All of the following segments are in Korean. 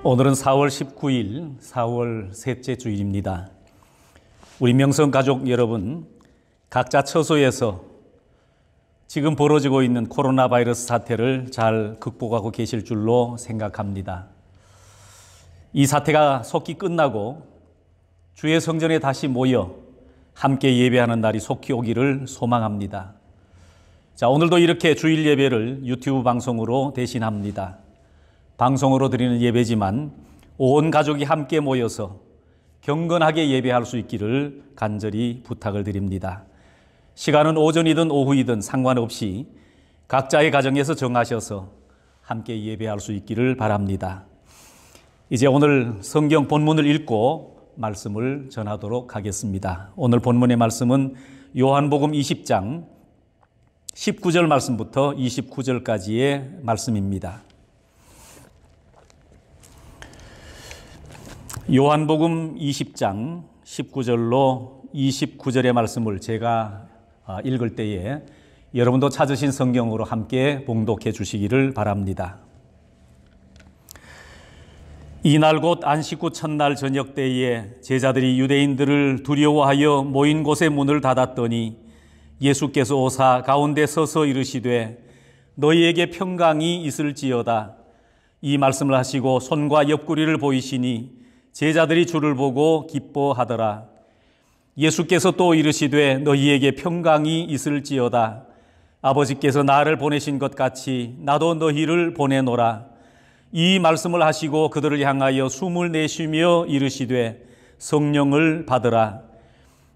오늘은 4월 19일, 4월 셋째 주일입니다. 우리 명성가족 여러분, 각자 처소에서 지금 벌어지고 있는 코로나 바이러스 사태를 잘 극복하고 계실 줄로 생각합니다. 이 사태가 속히 끝나고 주의 성전에 다시 모여 함께 예배하는 날이 속히 오기를 소망합니다. 자, 오늘도 이렇게 주일 예배를 유튜브 방송으로 대신합니다. 방송으로 드리는 예배지만 온 가족이 함께 모여서 경건하게 예배할 수 있기를 간절히 부탁을 드립니다. 시간은 오전이든 오후이든 상관없이 각자의 가정에서 정하셔서 함께 예배할 수 있기를 바랍니다. 이제 오늘 성경 본문을 읽고 말씀을 전하도록 하겠습니다. 오늘 본문의 말씀은 요한복음 20장 19절 말씀부터 29절까지의 말씀입니다. 요한복음 20장 19절로 29절의 말씀을 제가 읽을 때에 여러분도 찾으신 성경으로 함께 봉독해 주시기를 바랍니다. 이날 곧 안식 후 첫날 저녁 때에 제자들이 유대인들을 두려워하여 모인 곳의 문을 닫았더니 예수께서 오사 가운데 서서 이르시되 너희에게 평강이 있을지어다. 이 말씀을 하시고 손과 옆구리를 보이시니 제자들이 주를 보고 기뻐하더라. 예수께서 또 이르시되 너희에게 평강이 있을지어다. 아버지께서 나를 보내신 것 같이 나도 너희를 보내노라. 이 말씀을 하시고 그들을 향하여 숨을 내쉬며 이르시되 성령을 받으라.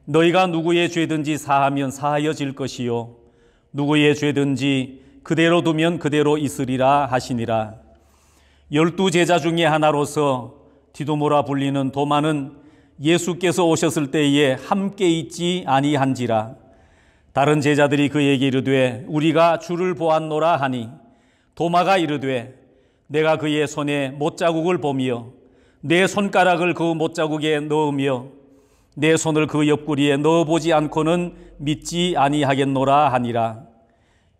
너희가 누구의 죄든지 사하면 사하여질 것이요 누구의 죄든지 그대로 두면 그대로 있으리라 하시니라. 12 제자 중에 하나로서 디도모라 불리는 도마는 예수께서 오셨을 때에 함께 있지 아니한지라. 다른 제자들이 그에게 이르되 우리가 주를 보았노라 하니 도마가 이르되 내가 그의 손에 못자국을 보며 내 손가락을 그 못자국에 넣으며 내 손을 그 옆구리에 넣어보지 않고는 믿지 아니하겠노라 하니라.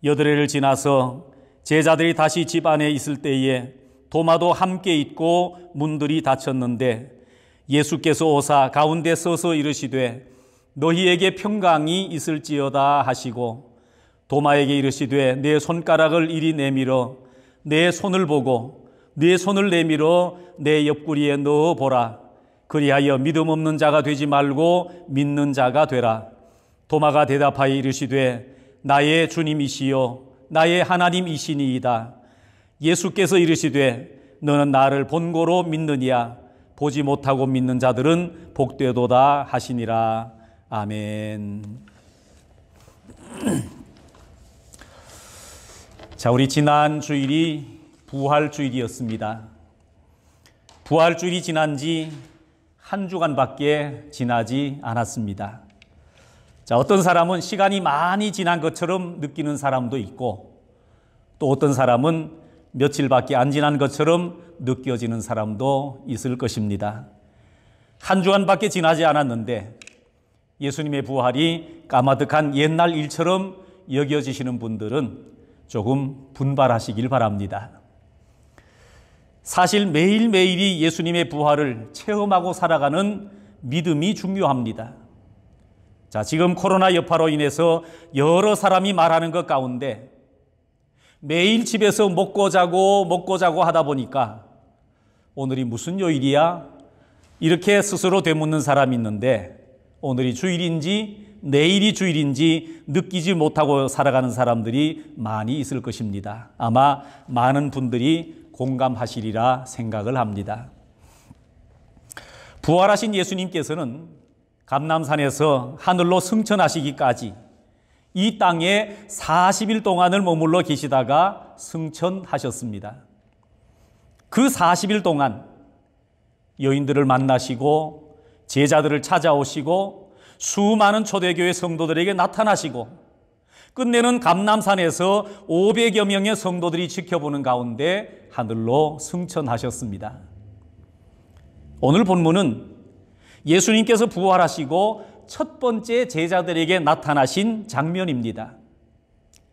8회를 지나서 제자들이 다시 집 안에 있을 때에 도마도 함께 있고 문들이 닫혔는데 예수께서 오사 가운데 서서 이르시되 너희에게 평강이 있을지어다 하시고 도마에게 이르시되 내 손가락을 이리 내밀어 내 손을 보고 내 손을 내밀어 내 옆구리에 넣어보라. 그리하여 믿음 없는 자가 되지 말고 믿는 자가 되라. 도마가 대답하여 이르시되 나의 주님이시요 나의 하나님이시니이다. 예수께서 이르시되 너는 나를 본고로 믿느냐 보지 못하고 믿는 자들은 복되도다 하시니라. 아멘. 자, 우리 지난 주일이 부활주일이었습니다. 부활주일이 지난 지 한 주간밖에 지나지 않았습니다. 자, 어떤 사람은 시간이 많이 지난 것처럼 느끼는 사람도 있고 또 어떤 사람은 며칠밖에 안 지난 것처럼 느껴지는 사람도 있을 것입니다. 한 주간밖에 지나지 않았는데 예수님의 부활이 까마득한 옛날 일처럼 여겨지시는 분들은 조금 분발하시길 바랍니다. 사실 매일매일이 예수님의 부활을 체험하고 살아가는 믿음이 중요합니다. 자, 지금 코로나 여파로 인해서 여러 사람이 말하는 것 가운데 매일 집에서 먹고 자고 하다 보니까 오늘이 무슨 요일이야? 이렇게 스스로 되묻는 사람이 있는데 오늘이 주일인지 내일이 주일인지 느끼지 못하고 살아가는 사람들이 많이 있을 것입니다. 아마 많은 분들이 공감하시리라 생각을 합니다. 부활하신 예수님께서는 감람산에서 하늘로 승천하시기까지 이 땅에 40일 동안을 머물러 계시다가 승천하셨습니다. 그 40일 동안 여인들을 만나시고 제자들을 찾아오시고 수많은 초대교회 성도들에게 나타나시고 끝내는 감람산에서 500여 명의 성도들이 지켜보는 가운데 하늘로 승천하셨습니다. 오늘 본문은 예수님께서 부활하시고 첫 번째 제자들에게 나타나신 장면입니다.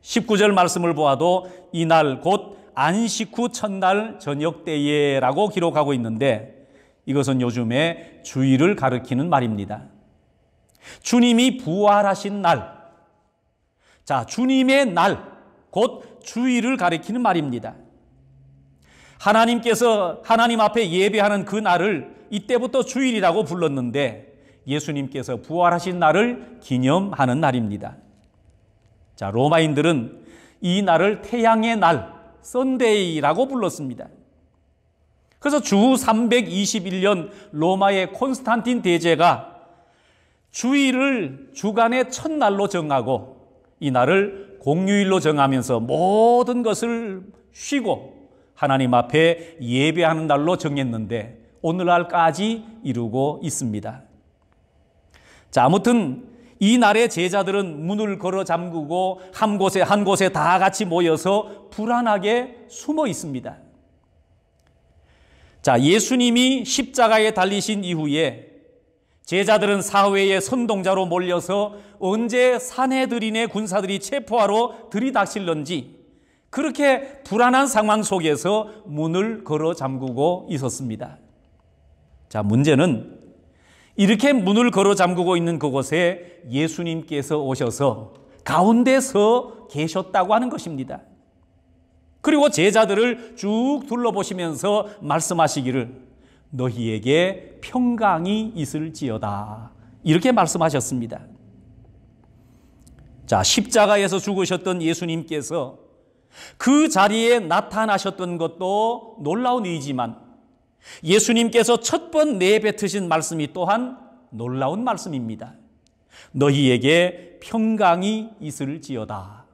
19절 말씀을 보아도 이날 곧 안식 후 첫날 저녁 때에라고 기록하고 있는데 이것은 요즘에 주일을 가리키는 말입니다. 주님이 부활하신 날, 자, 주님의 날, 곧 주일을 가리키는 말입니다. 하나님께서 하나님 앞에 예배하는 그 날을 이때부터 주일이라고 불렀는데 예수님께서 부활하신 날을 기념하는 날입니다. 자, 로마인들은 이 날을 태양의 날, 선데이라고 불렀습니다. 그래서 주 321년 로마의 콘스탄틴 대제가 주일을 주간의 첫날로 정하고 이 날을 공휴일로 정하면서 모든 것을 쉬고 하나님 앞에 예배하는 날로 정했는데 오늘날까지 이루고 있습니다. 자, 아무튼 이 날에 제자들은 문을 걸어 잠그고 한 곳에 다 같이 모여서 불안하게 숨어 있습니다. 자, 예수님이 십자가에 달리신 이후에 제자들은 사회의 선동자로 몰려서 언제 사내들인의 군사들이 체포하러 들이닥칠런지 그렇게 불안한 상황 속에서 문을 걸어 잠그고 있었습니다. 자, 문제는 이렇게 문을 걸어 잠그고 있는 그곳에 예수님께서 오셔서 가운데서 계셨다고 하는 것입니다. 그리고 제자들을 쭉 둘러보시면서 말씀하시기를 너희에게 평강이 있을지어다 이렇게 말씀하셨습니다. 자, 십자가에서 죽으셨던 예수님께서 그 자리에 나타나셨던 것도 놀라운 일이지만 예수님께서 첫 번 내뱉으신 말씀이 또한 놀라운 말씀입니다. 너희에게 평강이 있을지어다.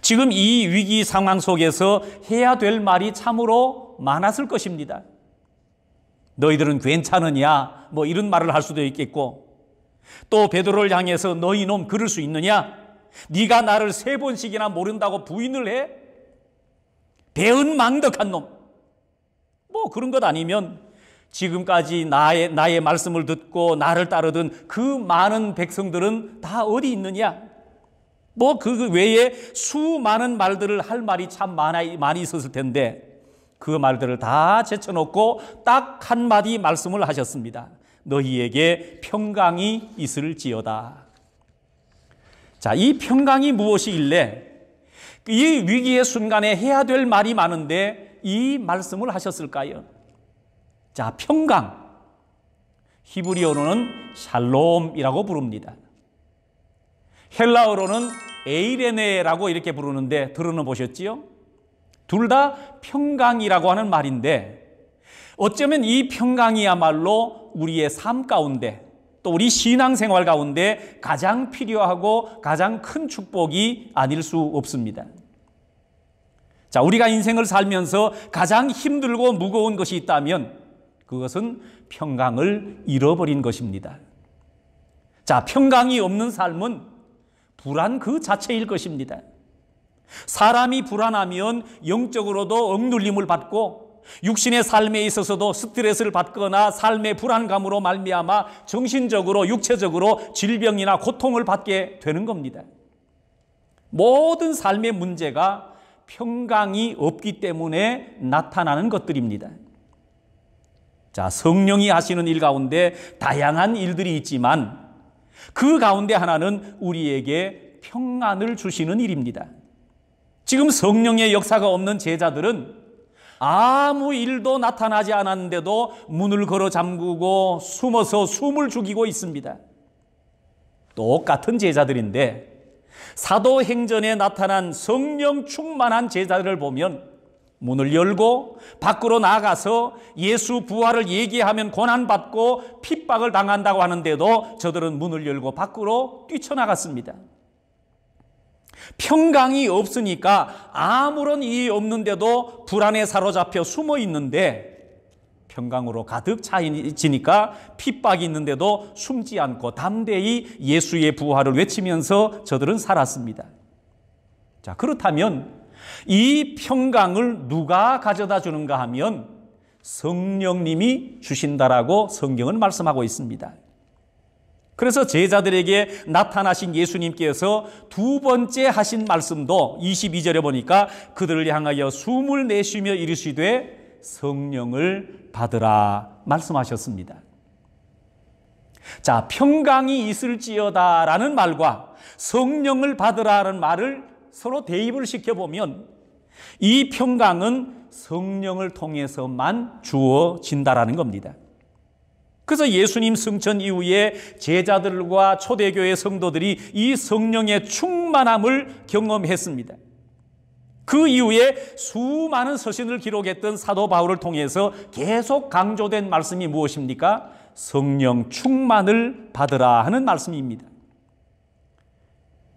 지금 이 위기 상황 속에서 해야 될 말이 참으로 많았을 것입니다. 너희들은 괜찮으냐? 뭐 이런 말을 할 수도 있겠고 또 베드로를 향해서 너희 놈 그럴 수 있느냐? 네가 나를 3번씩이나 모른다고 부인을 해? 배은망덕한 놈. 뭐 그런 것 아니면 지금까지 나의 말씀을 듣고 나를 따르던 그 많은 백성들은 다 어디 있느냐? 뭐 그 외에 수많은 말들을 할 말이 참 많이 있었을 텐데 그 말들을 다 제쳐놓고 딱 한마디 말씀을 하셨습니다. 너희에게 평강이 있을지어다. 자, 이 평강이 무엇이길래 이 위기의 순간에 해야 될 말이 많은데 이 말씀을 하셨을까요? 자, 평강. 히브리어로는 샬롬이라고 부릅니다. 헬라어로는 에이레네라고 이렇게 부르는데 들어는 보셨지요? 둘 다 평강이라고 하는 말인데 어쩌면 이 평강이야말로 우리의 삶 가운데 또 우리 신앙생활 가운데 가장 필요하고 가장 큰 축복이 아닐 수 없습니다. 자, 우리가 인생을 살면서 가장 힘들고 무거운 것이 있다면 그것은 평강을 잃어버린 것입니다. 자, 평강이 없는 삶은 불안 그 자체일 것입니다. 사람이 불안하면 영적으로도 억눌림을 받고 육신의 삶에 있어서도 스트레스를 받거나 삶의 불안감으로 말미암아 정신적으로 육체적으로 질병이나 고통을 받게 되는 겁니다. 모든 삶의 문제가 평강이 없기 때문에 나타나는 것들입니다. 자, 성령이 하시는 일 가운데 다양한 일들이 있지만 그 가운데 하나는 우리에게 평안을 주시는 일입니다. 지금 성령의 역사가 없는 제자들은 아무 일도 나타나지 않았는데도 문을 걸어 잠그고 숨어서 숨을 죽이고 있습니다. 똑같은 제자들인데 사도행전에 나타난 성령 충만한 제자들을 보면 문을 열고 밖으로 나가서 예수 부활을 얘기하면 고난받고 핍박을 당한다고 하는데도 저들은 문을 열고 밖으로 뛰쳐나갔습니다. 평강이 없으니까 아무런 일이 없는데도 불안에 사로잡혀 숨어 있는데 평강으로 가득 차지니까 핍박이 있는데도 숨지 않고 담대히 예수의 부활을 외치면서 저들은 살았습니다. 자, 그렇다면 이 평강을 누가 가져다 주는가 하면 성령님이 주신다라고 성경은 말씀하고 있습니다. 그래서 제자들에게 나타나신 예수님께서 두 번째 하신 말씀도 22절에 보니까 그들을 향하여 숨을 내쉬며 이르시되 성령을 받으라 말씀하셨습니다. 자, 평강이 있을지어다 라는 말과 성령을 받으라는 말을 서로 대입을 시켜보면 이 평강은 성령을 통해서만 주어진다라는 겁니다. 그래서 예수님 승천 이후에 제자들과 초대교회 성도들이 이 성령의 충만함을 경험했습니다. 그 이후에 수많은 서신을 기록했던 사도 바울을 통해서 계속 강조된 말씀이 무엇입니까? 성령 충만을 받으라 하는 말씀입니다.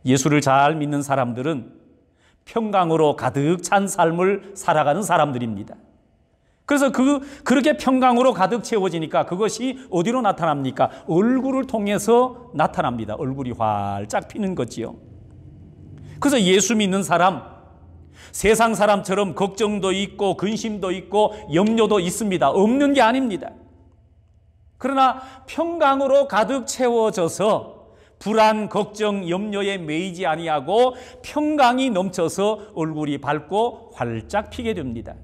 예수를 잘 믿는 사람들은 평강으로 가득 찬 삶을 살아가는 사람들입니다. 그래서 그렇게 평강으로 가득 채워지니까 그것이 어디로 나타납니까? 얼굴을 통해서 나타납니다. 얼굴이 활짝 피는 거지요. 그래서 예수 믿는 사람, 세상 사람처럼 걱정도 있고 근심도 있고 염려도 있습니다. 없는 게 아닙니다. 그러나 평강으로 가득 채워져서 불안, 걱정, 염려에 매이지 아니하고 평강이 넘쳐서 얼굴이 밝고 활짝 피게 됩니다.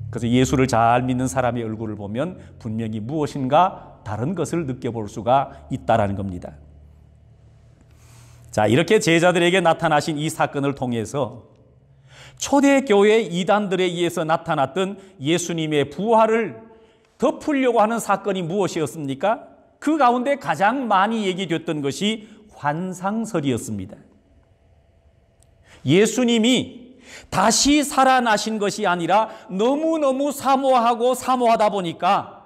그래서 예수를 잘 믿는 사람의 얼굴을 보면 분명히 무엇인가 다른 것을 느껴볼 수가 있다는 겁니다. 자, 이렇게 제자들에게 나타나신 이 사건을 통해서 초대교회 이단들에 의해서 나타났던 예수님의 부활을 덮으려고 하는 사건이 무엇이었습니까? 그 가운데 가장 많이 얘기됐던 것이 환상설이었습니다. 예수님이 다시 살아나신 것이 아니라 너무너무 사모하다 보니까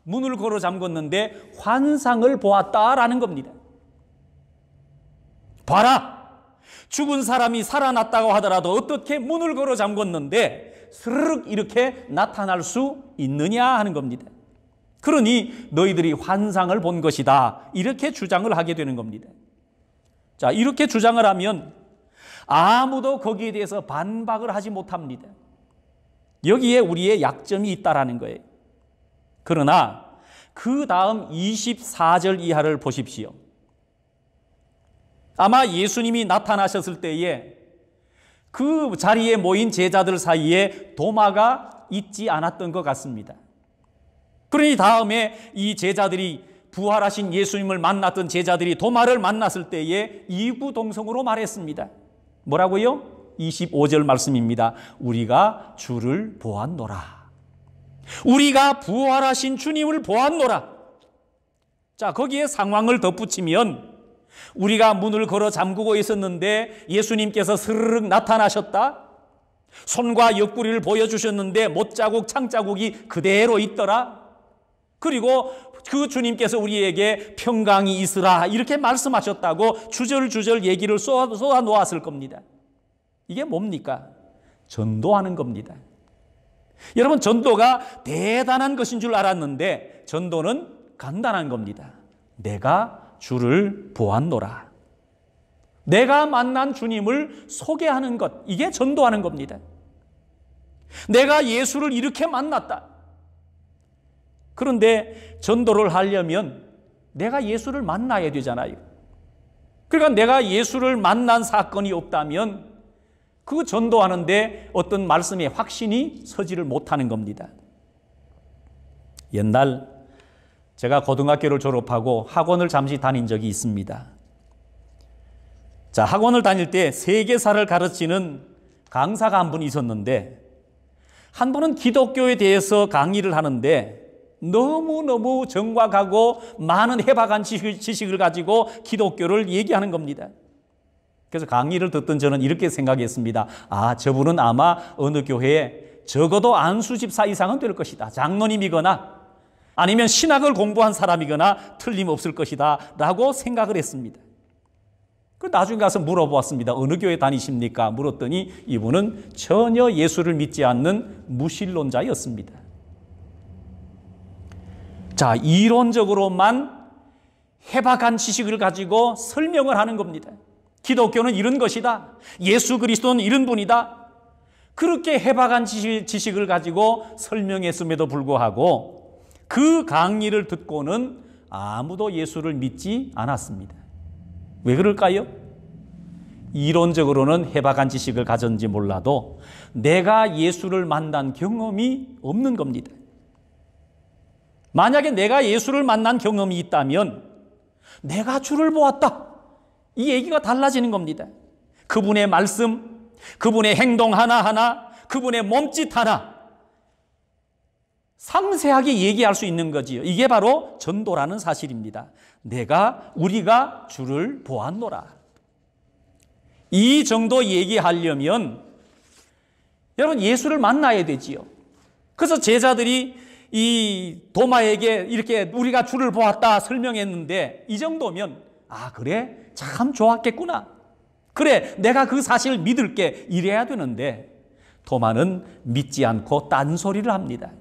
문을 걸어 잠궜는데 환상을 보았다라는 겁니다. 봐라! 죽은 사람이 살아났다고 하더라도 어떻게 문을 걸어 잠궜는데 스르륵 이렇게 나타날 수 있느냐 하는 겁니다. 그러니 너희들이 환상을 본 것이다. 이렇게 주장을 하게 되는 겁니다. 자, 이렇게 주장을 하면 아무도 거기에 대해서 반박을 하지 못합니다. 여기에 우리의 약점이 있다라는 거예요. 그러나 그 다음 24절 이하를 보십시오. 아마 예수님이 나타나셨을 때에 그 자리에 모인 제자들 사이에 도마가 있지 않았던 것 같습니다. 그러니 다음에 이 제자들이 부활하신 예수님을 만났던 제자들이 도마를 만났을 때에 이구동성으로 말했습니다. 뭐라고요? 25절 말씀입니다. 우리가 주를 보았노라. 우리가 부활하신 주님을 보았노라. 자, 거기에 상황을 덧붙이면 우리가 문을 걸어 잠그고 있었는데 예수님께서 스르륵 나타나셨다. 손과 옆구리를 보여주셨는데 못자국, 창자국이 그대로 있더라. 그리고 그 주님께서 우리에게 평강이 있으라 이렇게 말씀하셨다고 주절주절 얘기를 쏟아 놓았을 겁니다. 이게 뭡니까? 전도하는 겁니다. 여러분, 전도가 대단한 것인 줄 알았는데 전도는 간단한 겁니다. 내가 주를 보았노라. 내가 만난 주님을 소개하는 것, 이게 전도하는 겁니다. 내가 예수를 이렇게 만났다. 그런데 전도를 하려면 내가 예수를 만나야 되잖아요. 그러니까 내가 예수를 만난 사건이 없다면 그 전도하는데 어떤 말씀의 확신이 서지를 못하는 겁니다. 옛날 제가 고등학교를 졸업하고 학원을 잠시 다닌 적이 있습니다. 자, 학원을 다닐 때 세계사를 가르치는 강사가 한 분 있었는데 한 분은 기독교에 대해서 강의를 하는데 너무너무 정확하고 많은 해박한 지식을 가지고 기독교를 얘기하는 겁니다. 그래서 강의를 듣던 저는 이렇게 생각했습니다. 아, 저분은 아마 어느 교회에 적어도 안수집사 이상은 될 것이다. 장로님이거나 아니면 신학을 공부한 사람이거나 틀림없을 것이다 라고 생각을 했습니다. 나중에 가서 물어보았습니다. 어느 교회 다니십니까? 물었더니 이분은 전혀 예수를 믿지 않는 무신론자였습니다. 자, 이론적으로만 해박한 지식을 가지고 설명을 하는 겁니다. 기독교는 이런 것이다. 예수 그리스도는 이런 분이다. 그렇게 해박한 지식을 가지고 설명했음에도 불구하고 그 강의를 듣고는 아무도 예수를 믿지 않았습니다. 왜 그럴까요? 이론적으로는 해박한 지식을 가졌는지 몰라도 내가 예수를 만난 경험이 없는 겁니다. 만약에 내가 예수를 만난 경험이 있다면 내가 주를 보았다, 이 얘기가 달라지는 겁니다. 그분의 말씀, 그분의 행동 하나하나, 그분의 몸짓 하나 상세하게 얘기할 수 있는 거지요. 이게 바로 전도라는 사실입니다. 우리가 주를 보았노라. 이 정도 얘기하려면 여러분 예수를 만나야 되지요. 그래서 제자들이 이 도마에게 이렇게 우리가 주를 보았다 설명했는데 이 정도면 그래? 참 좋았겠구나. 그래, 내가 그 사실을 믿을게. 이래야 되는데 도마는 믿지 않고 딴소리를 합니다.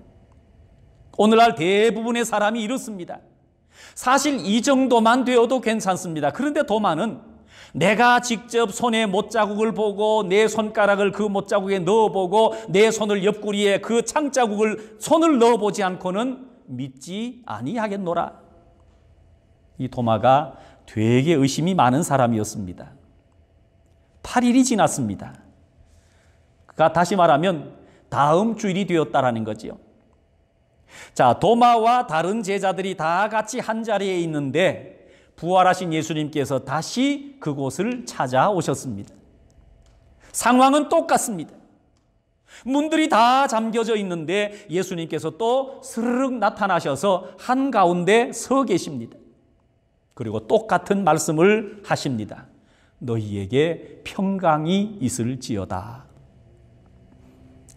오늘날 대부분의 사람이 이렇습니다. 사실 이 정도만 되어도 괜찮습니다. 그런데 도마는 내가 직접 손에 못자국을 보고 내 손가락을 그 못자국에 넣어보고 내 손을 옆구리에 그 창자국을 손을 넣어보지 않고는 믿지 아니하겠노라. 이 도마가 되게 의심이 많은 사람이었습니다. 8일이 지났습니다. 그가 다시 말하면 다음 주일이 되었다라는 거지요. 자, 도마와 다른 제자들이 다 같이 한 자리에 있는데 부활하신 예수님께서 다시 그곳을 찾아오셨습니다. 상황은 똑같습니다. 문들이 다 잠겨져 있는데 예수님께서 또 스르륵 나타나셔서 한가운데 서 계십니다. 그리고 똑같은 말씀을 하십니다. 너희에게 평강이 있을지어다.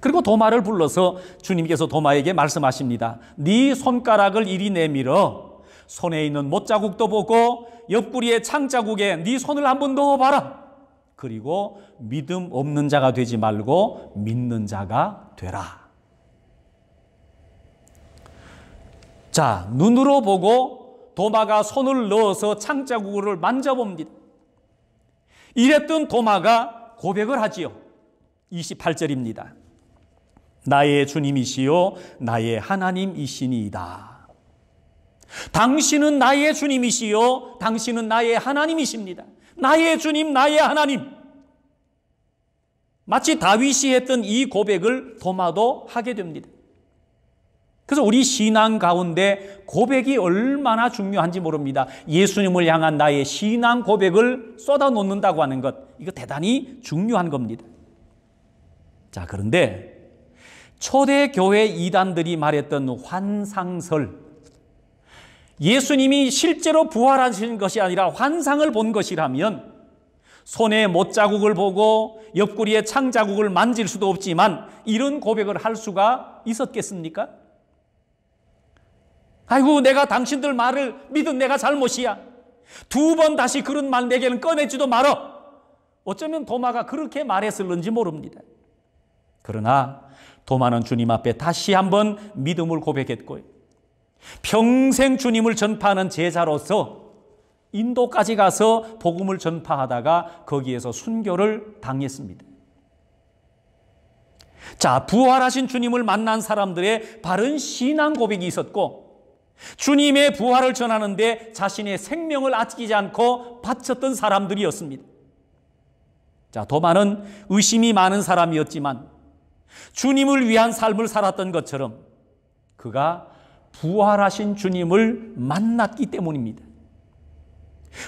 그리고 도마를 불러서 주님께서 도마에게 말씀하십니다. 네 손가락을 이리 내밀어 손에 있는 못자국도 보고 옆구리에 창자국에 네 손을 한번 넣어봐라. 그리고 믿음 없는 자가 되지 말고 믿는 자가 되라. 자, 눈으로 보고 도마가 손을 넣어서 창자국을 만져봅니다. 이랬던 도마가 고백을 하지요. 28절입니다. 나의 주님이시요 나의 하나님이시니이다. 당신은 나의 주님이시요 당신은 나의 하나님이십니다. 나의 주님, 나의 하나님. 마치 다윗이 했던 이 고백을 도마도 하게 됩니다. 그래서 우리 신앙 가운데 고백이 얼마나 중요한지 모릅니다. 예수님을 향한 나의 신앙 고백을 쏟아놓는다고 하는 것, 이거 대단히 중요한 겁니다. 자, 그런데 초대교회 이단들이 말했던 환상설, 예수님이 실제로 부활하신 것이 아니라 환상을 본 것이라면 손에 못자국을 보고 옆구리에 창자국을 만질 수도 없지만 이런 고백을 할 수가 있었겠습니까? 아이고, 내가 당신들 말을 믿은 내가 잘못이야. 2번 다시 그런 말 내게는 꺼내지도 말어. 어쩌면 도마가 그렇게 말했을는지 모릅니다. 그러나 도마는 주님 앞에 다시 한번 믿음을 고백했고요. 평생 주님을 전파하는 제자로서 인도까지 가서 복음을 전파하다가 거기에서 순교를 당했습니다. 자, 부활하신 주님을 만난 사람들의 바른 신앙 고백이 있었고 주님의 부활을 전하는데 자신의 생명을 아끼지 않고 바쳤던 사람들이었습니다. 자, 도마는 의심이 많은 사람이었지만 주님을 위한 삶을 살았던 것처럼 그가 부활하신 주님을 만났기 때문입니다.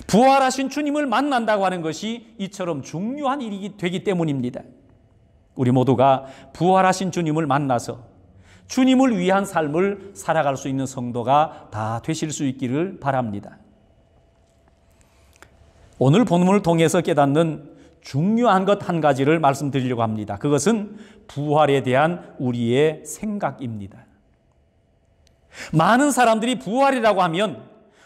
부활하신 주님을 만난다고 하는 것이 이처럼 중요한 일이 되기 때문입니다. 우리 모두가 부활하신 주님을 만나서 주님을 위한 삶을 살아갈 수 있는 성도가 다 되실 수 있기를 바랍니다. 오늘 본문을 통해서 깨닫는 중요한 것 한 가지를 말씀드리려고 합니다. 그것은 부활에 대한 우리의 생각입니다. 많은 사람들이 부활이라고 하면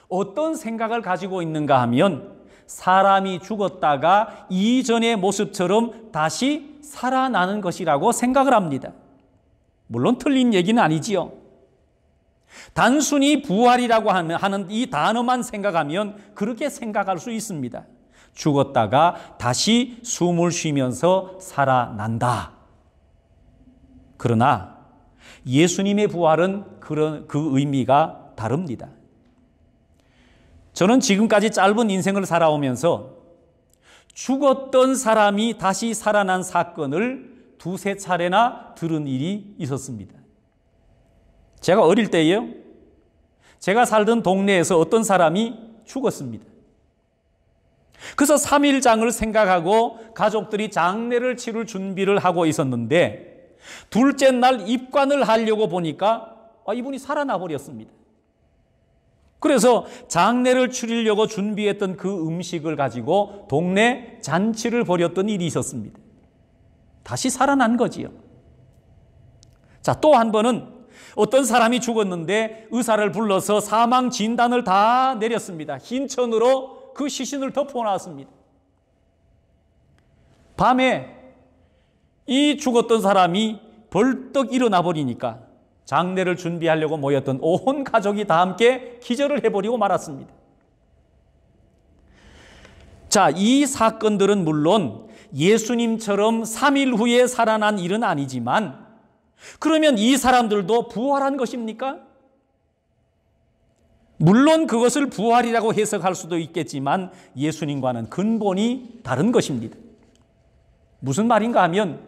어떤 생각을 가지고 있는가 하면 사람이 죽었다가 이전의 모습처럼 다시 살아나는 것이라고 생각을 합니다. 물론 틀린 얘기는 아니지요. 단순히 부활이라고 하는 이 단어만 생각하면 그렇게 생각할 수 있습니다. 죽었다가 다시 숨을 쉬면서 살아난다. 그러나 예수님의 부활은 그 의미가 다릅니다. 저는 지금까지 짧은 인생을 살아오면서 죽었던 사람이 다시 살아난 사건을 두세 차례나 들은 일이 있었습니다. 제가 어릴 때예요. 제가 살던 동네에서 어떤 사람이 죽었습니다. 그래서 3일장을 생각하고 가족들이 장례를 치를 준비를 하고 있었는데 둘째 날 입관을 하려고 보니까 이분이 살아나 버렸습니다. 그래서 장례를 치르려고 준비했던 그 음식을 가지고 동네 잔치를 벌였던 일이 있었습니다. 다시 살아난 거지요. 자, 또 한 번은 어떤 사람이 죽었는데 의사를 불러서 사망 진단을 다 내렸습니다. 흰 천으로 그 시신을 덮어놨습니다. 밤에 이 죽었던 사람이 벌떡 일어나 버리니까 장례를 준비하려고 모였던 온 가족이 다 함께 기절을 해버리고 말았습니다. 자, 이 사건들은 물론 예수님처럼 3일 후에 살아난 일은 아니지만 그러면 이 사람들도 부활한 것입니까? 물론 그것을 부활이라고 해석할 수도 있겠지만 예수님과는 근본이 다른 것입니다. 무슨 말인가 하면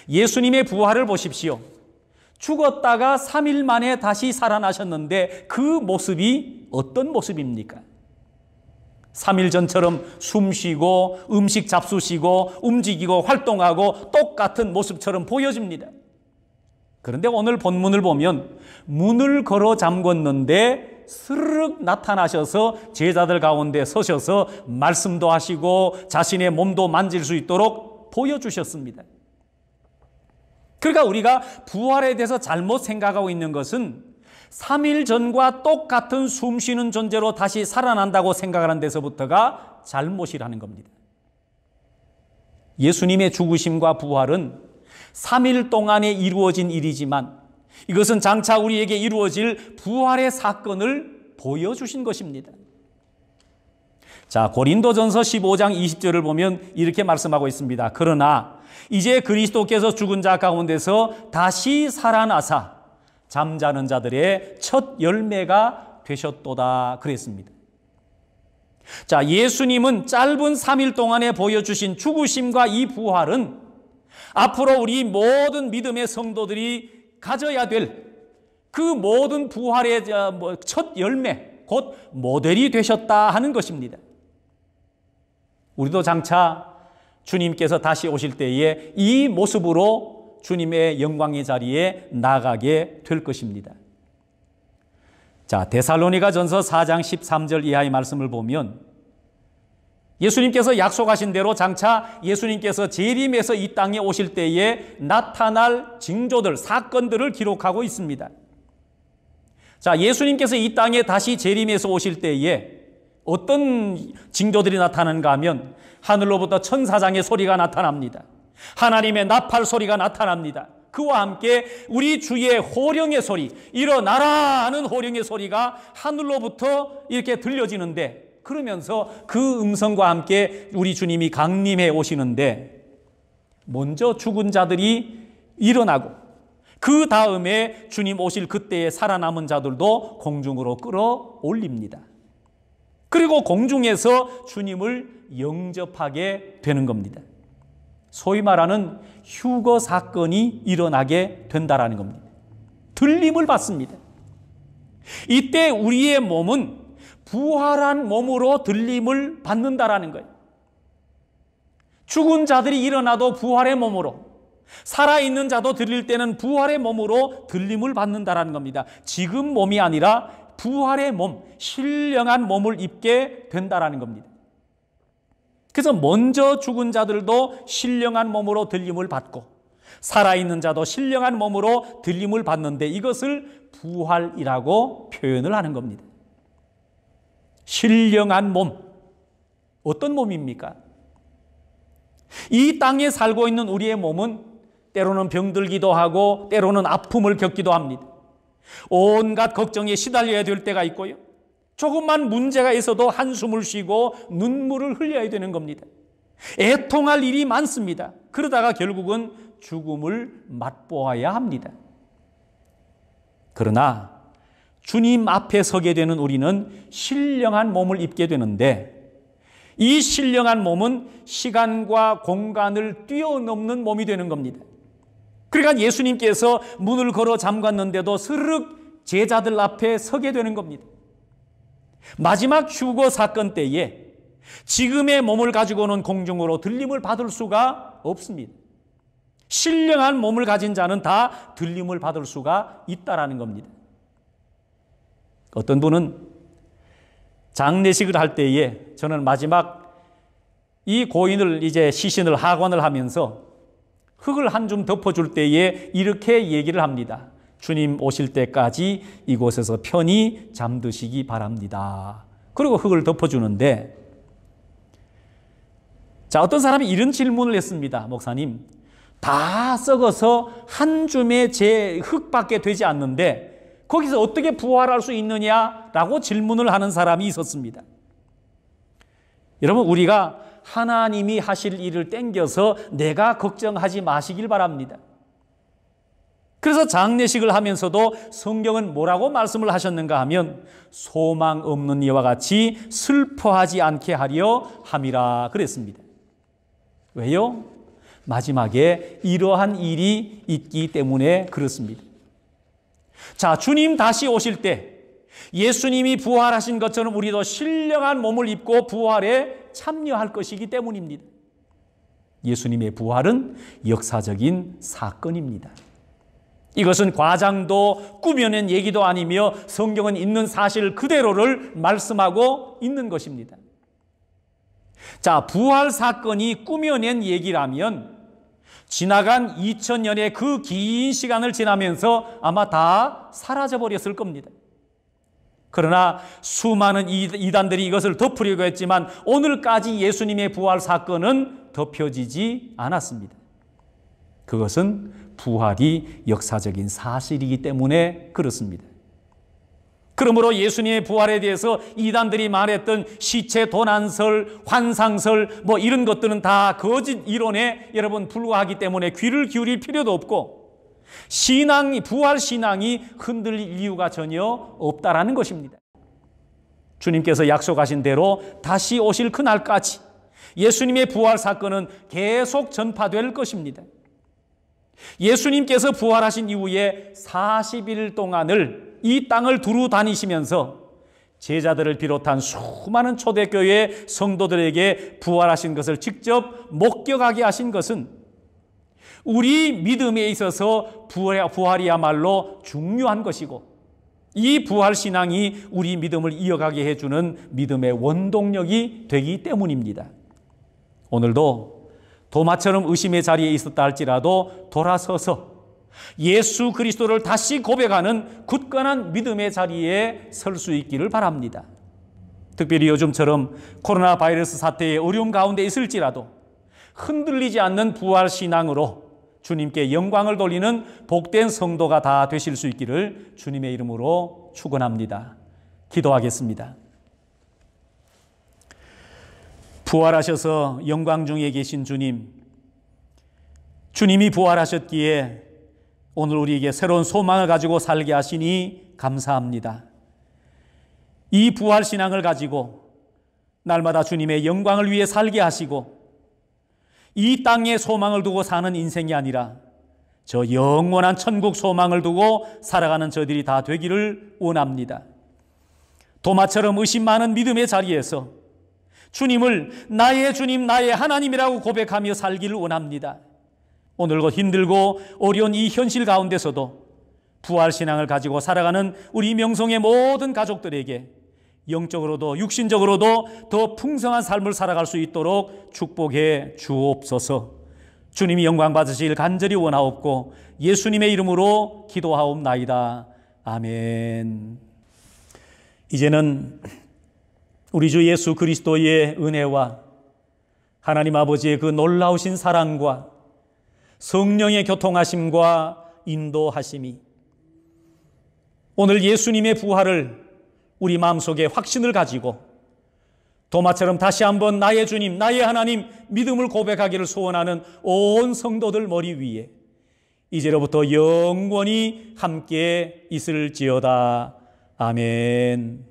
예수님의 부활을 보십시오. 죽었다가 3일 만에 다시 살아나셨는데 그 모습이 어떤 모습입니까? 3일 전처럼 숨쉬고 음식 잡수시고 움직이고 활동하고 똑같은 모습처럼 보여집니다. 그런데 오늘 본문을 보면 문을 걸어 잠궜는데 스르륵 나타나셔서 제자들 가운데 서셔서 말씀도 하시고 자신의 몸도 만질 수 있도록 보여주셨습니다. 그러니까 우리가 부활에 대해서 잘못 생각하고 있는 것은 3일 전과 똑같은 숨쉬는 존재로 다시 살아난다고 생각하는 데서부터가 잘못이라는 겁니다. 예수님의 죽으심과 부활은 3일 동안에 이루어진 일이지만 이것은 장차 우리에게 이루어질 부활의 사건을 보여주신 것입니다. 자, 고린도전서 15장 20절을 보면 이렇게 말씀하고 있습니다. 그러나 이제 그리스도께서 죽은 자 가운데서 다시 살아나사 잠자는 자들의 첫 열매가 되셨도다 그랬습니다. 자, 예수님은 짧은 3일 동안에 보여주신 죽으심과 이 부활은 앞으로 우리 모든 믿음의 성도들이 가져야 될 그 모든 부활의 첫 열매, 곧 모델이 되셨다 하는 것입니다. 우리도 장차 주님께서 다시 오실 때에 이 모습으로 주님의 영광의 자리에 나가게 될 것입니다. 자, 데살로니가 전서 4장 13절 이하의 말씀을 보면 예수님께서 약속하신 대로 장차 예수님께서 재림해서 이 땅에 오실 때에 나타날 징조들, 사건들을 기록하고 있습니다. 자, 예수님께서 이 땅에 다시 재림해서 오실 때에 어떤 징조들이 나타나는가 하면 하늘로부터 천사장의 소리가 나타납니다. 하나님의 나팔 소리가 나타납니다. 그와 함께 우리 주의 호령의 소리, 일어나라 하는 호령의 소리가 하늘로부터 이렇게 들려지는데 그러면서 그 음성과 함께 우리 주님이 강림해 오시는데 먼저 죽은 자들이 일어나고 그 다음에 주님 오실 그때에 살아남은 자들도 공중으로 끌어올립니다. 그리고 공중에서 주님을 영접하게 되는 겁니다. 소위 말하는 휴거 사건이 일어나게 된다라는 겁니다. 들림을 받습니다. 이때 우리의 몸은 부활한 몸으로 들림을 받는다라는 거예요. 죽은 자들이 일어나도 부활의 몸으로, 살아있는 자도 들릴 때는 부활의 몸으로 들림을 받는다라는 겁니다. 지금 몸이 아니라 부활의 몸, 신령한 몸을 입게 된다라는 겁니다. 그래서 먼저 죽은 자들도 신령한 몸으로 들림을 받고 살아있는 자도 신령한 몸으로 들림을 받는데 이것을 부활이라고 표현을 하는 겁니다. 신령한 몸, 어떤 몸입니까? 이 땅에 살고 있는 우리의 몸은 때로는 병들기도 하고 때로는 아픔을 겪기도 합니다. 온갖 걱정에 시달려야 될 때가 있고요. 조금만 문제가 있어도 한숨을 쉬고 눈물을 흘려야 되는 겁니다. 애통할 일이 많습니다. 그러다가 결국은 죽음을 맛보아야 합니다. 그러나 주님 앞에 서게 되는 우리는 신령한 몸을 입게 되는데, 이 신령한 몸은 시간과 공간을 뛰어넘는 몸이 되는 겁니다. 그러니까 예수님께서 문을 걸어 잠갔는데도 스르륵 제자들 앞에 서게 되는 겁니다. 마지막 휴거 사건 때에 지금의 몸을 가지고는 공중으로 들림을 받을 수가 없습니다. 신령한 몸을 가진 자는 다 들림을 받을 수가 있다라는 겁니다. 어떤 분은 장례식을 할 때에, 저는 마지막 이 고인을 이제 시신을 하관을 하면서 흙을 한 줌 덮어줄 때에 이렇게 얘기를 합니다. 주님 오실 때까지 이곳에서 편히 잠드시기 바랍니다. 그리고 흙을 덮어주는데, 자, 어떤 사람이 이런 질문을 했습니다. 목사님, 다 썩어서 한 줌의 제 흙밖에 되지 않는데 거기서 어떻게 부활할 수 있느냐라고 질문을 하는 사람이 있었습니다. 여러분, 우리가 하나님이 하실 일을 땡겨서 내가 걱정하지 마시길 바랍니다. 그래서 장례식을 하면서도 성경은 뭐라고 말씀을 하셨는가 하면 소망 없는 이와 같이 슬퍼하지 않게 하려 함이라 그랬습니다. 왜요? 마지막에 이러한 일이 있기 때문에 그렇습니다. 자, 주님 다시 오실 때 예수님이 부활하신 것처럼 우리도 신령한 몸을 입고 부활에 참여할 것이기 때문입니다. 예수님의 부활은 역사적인 사건입니다. 이것은 과장도 꾸며낸 얘기도 아니며 성경은 있는 사실 그대로를 말씀하고 있는 것입니다. 자, 부활 사건이 꾸며낸 얘기라면 지나간 2000년의 그 긴 시간을 지나면서 아마 다 사라져버렸을 겁니다. 그러나 수많은 이단들이 이것을 덮으려고 했지만 오늘까지 예수님의 부활 사건은 덮여지지 않았습니다. 그것은 부활이 역사적인 사실이기 때문에 그렇습니다. 그러므로 예수님의 부활에 대해서 이단들이 말했던 시체 도난설, 환상설 이런 것들은 다 거짓 이론에 여러분 불과하기 때문에 귀를 기울일 필요도 없고 부활 신앙이 흔들릴 이유가 전혀 없다라는 것입니다. 주님께서 약속하신 대로 다시 오실 그날까지 예수님의 부활 사건은 계속 전파될 것입니다. 예수님께서 부활하신 이후에 40일 동안을 이 땅을 두루 다니시면서 제자들을 비롯한 수많은 초대교회 성도들에게 부활하신 것을 직접 목격하게 하신 것은 우리 믿음에 있어서 부활이야말로 중요한 것이고 이 부활 신앙이 우리 믿음을 이어가게 해주는 믿음의 원동력이 되기 때문입니다. 오늘도 도마처럼 의심의 자리에 있었다 할지라도 돌아서서 예수 그리스도를 다시 고백하는 굳건한 믿음의 자리에 설 수 있기를 바랍니다. 특별히 요즘처럼 코로나 바이러스 사태의 어려움 가운데 있을지라도 흔들리지 않는 부활 신앙으로 주님께 영광을 돌리는 복된 성도가 다 되실 수 있기를 주님의 이름으로 축원합니다. 기도하겠습니다. 부활하셔서 영광 중에 계신 주님, 주님이 부활하셨기에 오늘 우리에게 새로운 소망을 가지고 살게 하시니 감사합니다. 이 부활 신앙을 가지고 날마다 주님의 영광을 위해 살게 하시고 이 땅에 소망을 두고 사는 인생이 아니라 저 영원한 천국 소망을 두고 살아가는 저들이 다 되기를 원합니다. 도마처럼 의심 많은 믿음의 자리에서 주님을 나의 주님, 나의 하나님이라고 고백하며 살기를 원합니다. 오늘 곧 힘들고 어려운 이 현실 가운데서도 부활신앙을 가지고 살아가는 우리 명성의 모든 가족들에게 영적으로도 육신적으로도 더 풍성한 삶을 살아갈 수 있도록 축복해 주옵소서. 주님이 영광 받으시길 간절히 원하옵고 예수님의 이름으로 기도하옵나이다. 아멘. 이제는 우리 주 예수 그리스도의 은혜와 하나님 아버지의 그 놀라우신 사랑과 성령의 교통하심과 인도하심이 오늘 예수님의 부활을 우리 마음속에 확신을 가지고 도마처럼 다시 한번 나의 주님, 나의 하나님 믿음을 고백하기를 소원하는 온 성도들 머리 위에 이제로부터 영원히 함께 있을지어다. 아멘.